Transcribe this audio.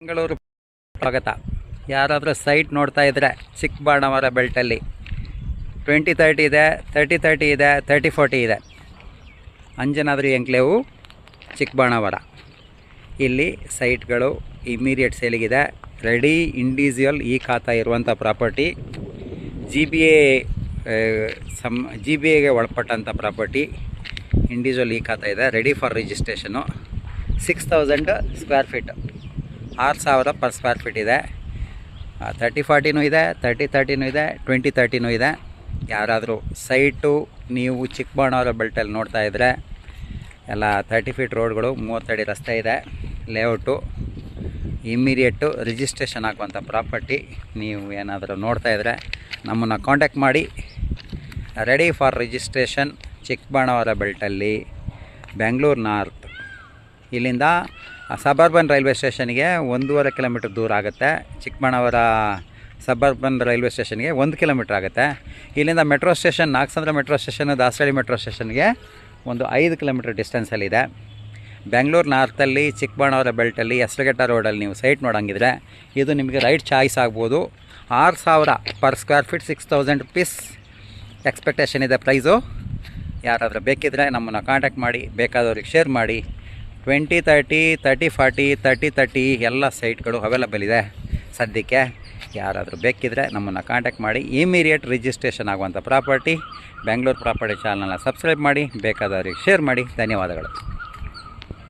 ಬೆಂಗಳೂರು ಸ್ವಾಗತ. ಯಾರಾದರೂ ಸೈಟ್ ನೋಡ್ತಾ ಇದ್ದರೆ ಚಿಕ್ಕಬಾಣಾವರ ಬೆಲ್ಟಲ್ಲಿ 2030 ಇದೆ, 3030 ಇದೆ, 3040 ಇದೆ. ಅಂಜನಾದ್ರಿ ಎನ್ಕ್ಲೇವು ಚಿಕ್ಕಬಾಣಾವರ. ಇಲ್ಲಿ ಸೈಟ್ಗಳು ಇಮಿಡಿಯೇಟ್ ಸೇಲಿಗಿದೆ. ರೆಡಿ ಇಂಡಿವಿಜುವಲ್ ಈ ಖಾತಾ ಇರುವಂಥ ಪ್ರಾಪರ್ಟಿ, ಜಿ ಬಿ ಎಗೆ ಒಳಪಟ್ಟಂಥ ಪ್ರಾಪರ್ಟಿ. ಇಂಡಿವಿಜುವಲ್ ಈ ಖಾತಾ ಇದೆ, ready for registration. 6000 square feet, 6000 per square feet ಇದೆ. 3040 ಇದೆ, 3030 ಇದೆ, 2030 ಇದೆ. ಯಾರಾದರೂ ಸೈಟು ನೀವು ಚಿಕ್ಕಬಾಣಾವರ ಬೆಲ್ಟಲ್ಲಿ ನೋಡ್ತಾ ಇದ್ದರೆ ಎಲ್ಲ 30 ಫೀಟ್ ರೋಡ್ಗಳು, 30 ಅಡಿ ರಸ್ತೆ ಇದೆ, ಲೇಔಟು, ಇಮ್ಮಿಡಿಯೇಟು ರಿಜಿಸ್ಟ್ರೇಷನ್ ಆಗುವಂಥ ಪ್ರಾಪರ್ಟಿ. ನೀವು ಏನಾದರೂ ನೋಡ್ತಾ ಇದ್ದರೆ ನಮ್ಮನ್ನು ಕಾಂಟ್ಯಾಕ್ಟ್ ಮಾಡಿ. ರೆಡಿ ಫಾರ್ ರಿಜಿಸ್ಟ್ರೇಷನ್, ಚಿಕ್ಕಬಾಣಾವರ ಬೆಲ್ಟಲ್ಲಿ, ಬೆಂಗಳೂರು ನಾರ್ತ್. ಇಲ್ಲಿಂದ ಸಬರ್ಬನ್ ರೈಲ್ವೆ ಸ್ಟೇಷನ್ಗೆ 1.5 ಕಿಲೋಮೀಟ್ರ್ ದೂರ ಆಗುತ್ತೆ. ಚಿಕ್ಕಬಾಣಾವರ ಸಬರ್ಬನ್ ರೈಲ್ವೆ ಸ್ಟೇಷನ್ಗೆ 1 ಕಿಲೋಮೀಟ್ರ್ ಆಗುತ್ತೆ. ಇಲ್ಲಿಂದ metro station, Nagasandra metro station, Dasarahalli metro ಸ್ಟೇಷನ್ಗೆ ಒಂದು 5 ಕಿಲೋಮೀಟ್ರ್ ಡಿಸ್ಟೆನ್ಸಲ್ಲಿದೆ. ಬೆಂಗಳೂರು ನಾರ್ತಲ್ಲಿ ಚಿಕ್ಕಬಾಣಾವರ ಬೆಲ್ಟಲ್ಲಿ ಹೆಸರುಘಟ್ಟ ರೋಡಲ್ಲಿ ನೀವು ಸೈಟ್ ನೋಡೋಂಗಿದ್ರೆ ಇದು ನಿಮಗೆ ರೈಟ್ ಚಾಯ್ಸ್ ಆಗ್ಬೋದು. 6000 per square feet, 6000 rupees expectation ಇದೆ ಪ್ರೈಸು. ಯಾರಾದರೂ ಬೇಕಿದ್ದರೆ ನಮ್ಮನ್ನು ಕಾಂಟ್ಯಾಕ್ಟ್ ಮಾಡಿ, ಬೇಕಾದವ್ರಿಗೆ ಶೇರ್ ಮಾಡಿ. 2030, 3040, 3030 ಎಲ್ಲ ಸೈಟ್ಗಳು ಅವೈಲಬಲ್ ಇದೆ ಸದ್ಯಕ್ಕೆ. ಯಾರಾದರೂ ಬೇಕಿದ್ದರೆ ನಮ್ಮನ್ನು ಕಾಂಟ್ಯಾಕ್ಟ್ ಮಾಡಿ. ಇಮಿಡಿಯೇಟ್ ರಿಜಿಸ್ಟ್ರೇಷನ್ ಆಗುವಂಥ ಪ್ರಾಪರ್ಟಿ. ಬೆಂಗಳೂರು ಪ್ರಾಪರ್ಟಿ ಚಾನಲ್ನ ಸಬ್ಸ್ಕ್ರೈಬ್ ಮಾಡಿ, ಬೇಕಾದವ್ರಿಗೆ ಶೇರ್ ಮಾಡಿ. ಧನ್ಯವಾದಗಳು.